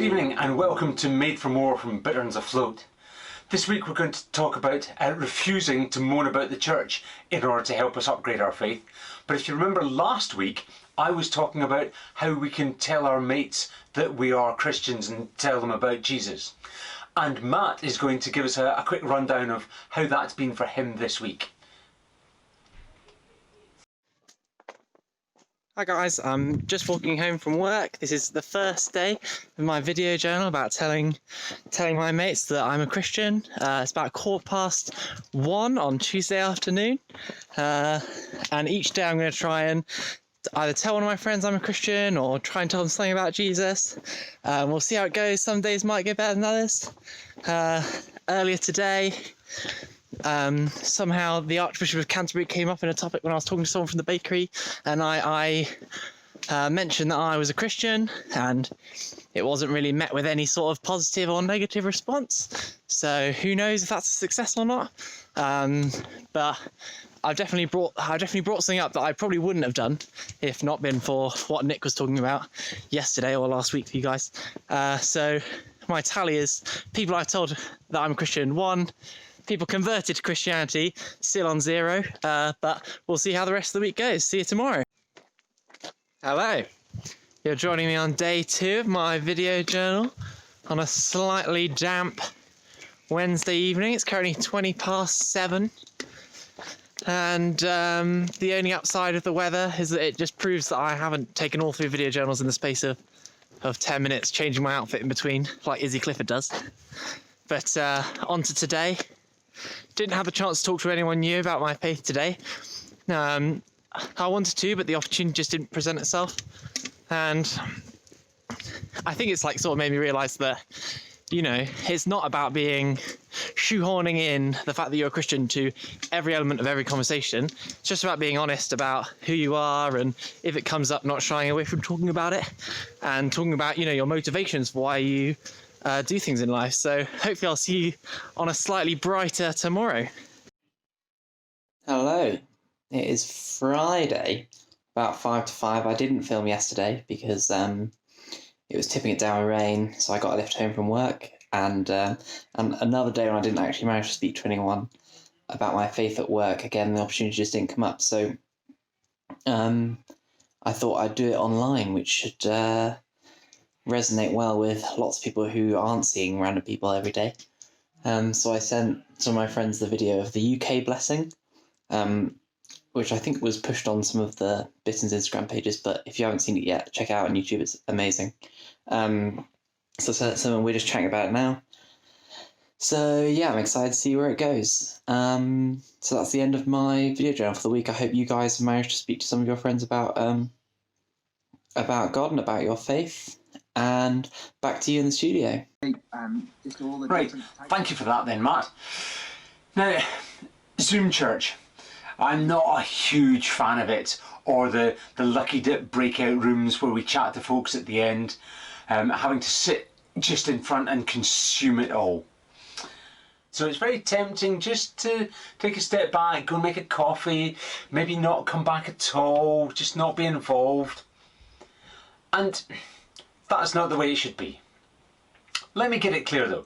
Good evening and welcome to Made for More from Bitterns Afloat. This week we're going to talk about refusing to moan about the church in order to help us upgrade our faith. But if you remember last week, I was talking about how we can tell our mates that we are Christians and tell them about Jesus. And Matt is going to give us a quick rundown of how that's been for him this week. Hi guys, I'm just walking home from work. This is the first day of my video journal about telling my mates that I'm a Christian. It's about 1:15 on Tuesday afternoon, and each day I'm going to try and either tell one of my friends I'm a Christian or try and tell them something about Jesus. We'll see how it goes. Some days might go better than others. Earlier today, somehow the Archbishop of Canterbury came up in a topic when I was talking to someone from the bakery, and I mentioned that I was a Christian, and it wasn't really met with any sort of positive or negative response. So who knows if that's a success or not. But I've definitely brought something up that I probably wouldn't have done if not been for what Nick was talking about yesterday or last week to you guys. So my tally is people I've told that I'm a Christian, 1. People converted to Christianity, still on 0, but we'll see how the rest of the week goes. See you tomorrow. Hello, you're joining me on day 2 of my video journal on a slightly damp Wednesday evening. It's currently 7:20, and the only upside of the weather is that it just proves that I haven't taken all 3 video journals in the space of 10 minutes, changing my outfit in between, like Izzy Clifford does. But on to today. Didn't have a chance to talk to anyone new about my faith today. I wanted to, but the opportunity just didn't present itself. And I think it's like sort of made me realise that, you know, it's not about being shoehorning in the fact that you're a Christian to every element of every conversation. It's just about being honest about who you are, and if it comes up, not shying away from talking about it and talking about, you know, your motivations for why you do things in life. So hopefully I'll see you on a slightly brighter tomorrow. Hello, it is Friday, about 4 to 5. I didn't film yesterday because it was tipping it down with rain, so I got a lift home from work, and another day when I didn't actually manage to speak to anyone about my faith at work. Again, the opportunity just didn't come up, so I thought I'd do it online, which should resonate well with lots of people who aren't seeing random people every day. So I sent some of my friends the video of the UK blessing, which I think was pushed on some of the Bitterns Instagram pages, but if you haven't seen it yet, check it out on YouTube, it's amazing. So we're just chatting about it now. So yeah, I'm excited to see where it goes. So that's the end of my video journal for the week. I hope you guys have managed to speak to some of your friends about God and about your faith. And back to you in the studio. Right, thank you for that then, Matt. Now, Zoom Church. I'm not a huge fan of it, or the Lucky Dip breakout rooms where we chat to folks at the end, having to sit just in front and consume it all. So it's very tempting just to take a step back, go and make a coffee, maybe not come back at all, just not be involved. And that's not the way it should be. Let me get it clear though.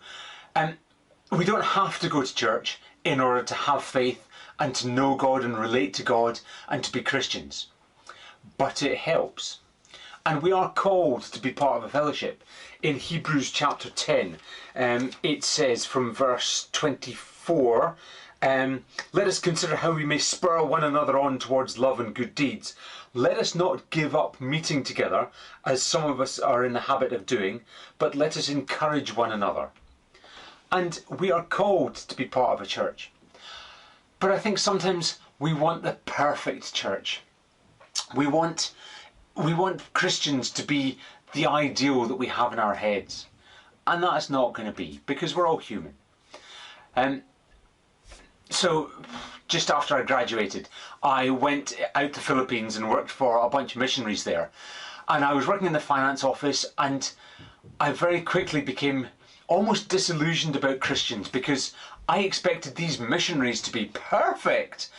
We don't have to go to church in order to have faith and to know God and relate to God and to be Christians. But it helps. And we are called to be part of a fellowship. In Hebrews chapter 10, it says from verse 24, let us consider how we may spur one another on towards love and good deeds. Let us not give up meeting together, as some of us are in the habit of doing, but let us encourage one another. And we are called to be part of a church. But I think sometimes we want the perfect church. We want Christians to be the ideal that we have in our heads. And that's not going to be, because we're all human. So just after I graduated, I went out to the Philippines and worked for a bunch of missionaries there. And I was working in the finance office, and I very quickly became almost disillusioned about Christians because I expected these missionaries to be perfect.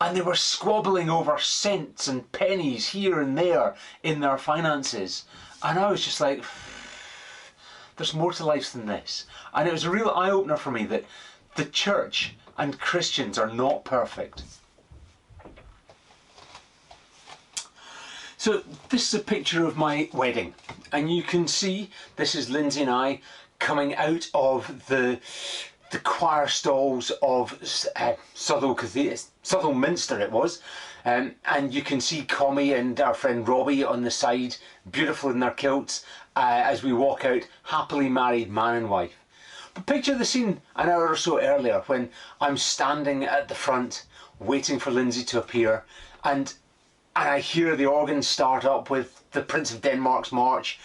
And they were squabbling over cents and pennies here and there in their finances. And I was just like, there's more to life than this. And it was a real eye-opener for me that the church and Christians are not perfect. So this is a picture of my wedding, and you can see this is Lindsay and I coming out of the choir stalls of Southwell Minster it was, and you can see Commie and our friend Robbie on the side, beautiful in their kilts, as we walk out, happily married man and wife. But picture the scene an hour or so earlier when I'm standing at the front waiting for Lindsay to appear, and I hear the organ start up with the Prince of Denmark's march,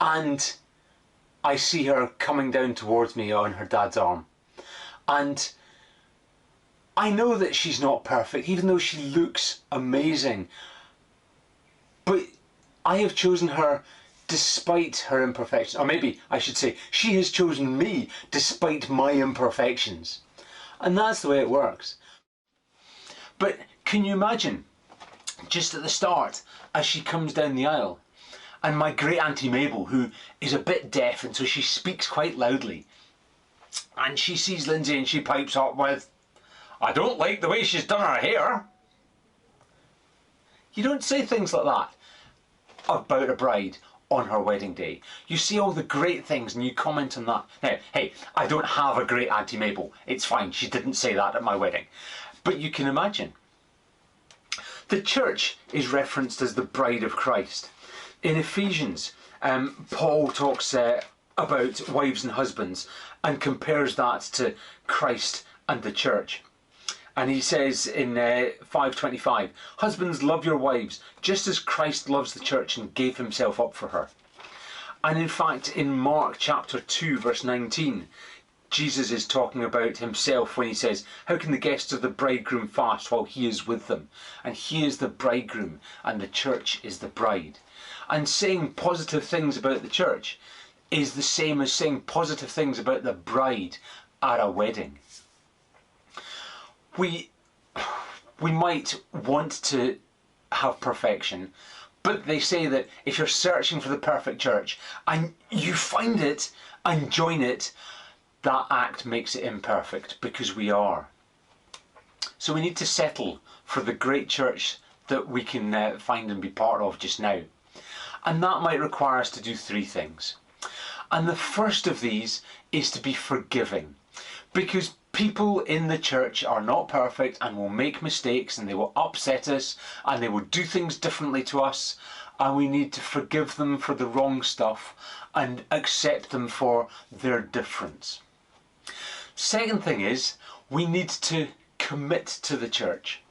and I see her coming down towards me on her dad's arm. And I know that she's not perfect, even though she looks amazing. But I have chosen her despite her imperfections. Or maybe I should say, she has chosen me despite my imperfections. And that's the way it works. But can you imagine, just at the start, as she comes down the aisle, and my great auntie Mabel, who is a bit deaf and so she speaks quite loudly, and she sees Lindsay and she pipes up with, "I don't like the way she's done her hair." You don't say things like that about a bride on her wedding day. You see all the great things and you comment on that. Now, hey, I don't have a great auntie Mabel. It's fine, she didn't say that at my wedding. But you can imagine. The church is referenced as the bride of Christ. In Ephesians, Paul talks about wives and husbands and compares that to Christ and the church. And he says in 5:25, "Husbands, love your wives, just as Christ loves the church and gave himself up for her." And in fact, in Mark chapter 2, verse 19, Jesus is talking about himself when he says, "How can the guests of the bridegroom fast while he is with them? And he is the bridegroom and the church is the bride." And saying positive things about the church is the same as saying positive things about the bride at a wedding. We might want to have perfection, but they say that if you're searching for the perfect church and you find it and join it, that act makes it imperfect, because we are. So we need to settle for the great church that we can find and be part of just now. And that might require us to do three things. And the first of these is to be forgiving, because people in the church are not perfect and will make mistakes and they will upset us and they will do things differently to us, and we need to forgive them for the wrong stuff and accept them for their difference. Second thing is, we need to commit to the church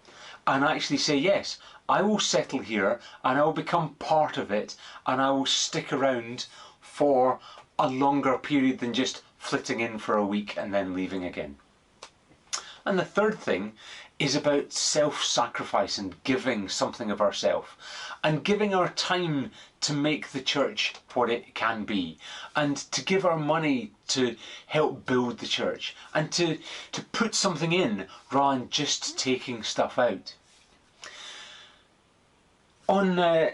and actually say, yes, I will settle here and I will become part of it and I will stick around for a longer period than just flitting in for a week and then leaving again. And the third thing is about self-sacrifice and giving something of ourselves and giving our time to make the church what it can be, and to give our money to help build the church, and to put something in rather than just taking stuff out. On a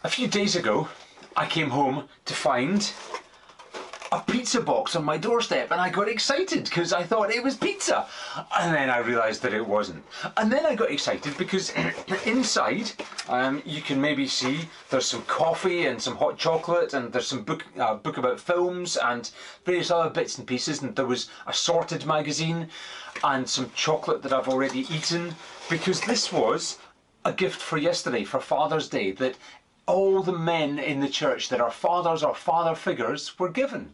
few days ago, I came home to find a pizza box on my doorstep, and I got excited because I thought it was pizza, and then I realised that it wasn't. And then I got excited because inside you can maybe see there's some coffee and some hot chocolate, and there's some book about films and various other bits and pieces, and there was a sorted magazine and some chocolate that I've already eaten, because this was a gift for yesterday, for Father's Day, that all the men in the church that are fathers or father figures were given.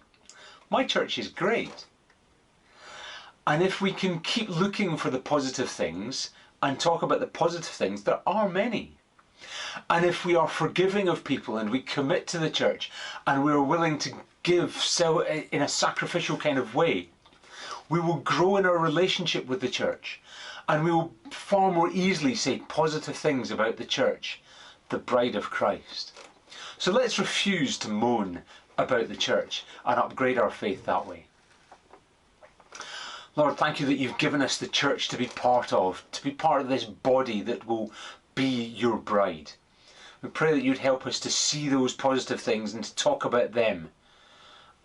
My church is great. And if we can keep looking for the positive things and talk about the positive things, there are many. And if we are forgiving of people and we commit to the church and we are willing to give so in a sacrificial kind of way, we will grow in our relationship with the church, and we will far more easily say positive things about the church, the bride of Christ. So let's refuse to moan about the church and upgrade our faith that way. Lord, thank you that you've given us the church to be part of this body that will be your bride. We pray that you'd help us to see those positive things and to talk about them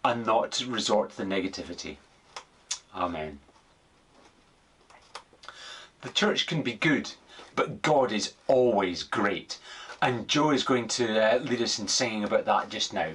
and not to resort to the negativity. Amen. The church can be good, but God is always great. And Joe is going to lead us in singing about that just now.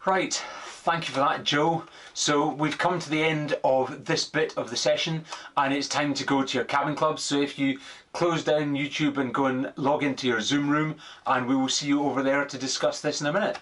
Right, thank you for that, Joe. So we've come to the end of this bit of the session and it's time to go to your cabin club. So if you close down YouTube and go and log into your Zoom room, and we will see you over there to discuss this in a minute.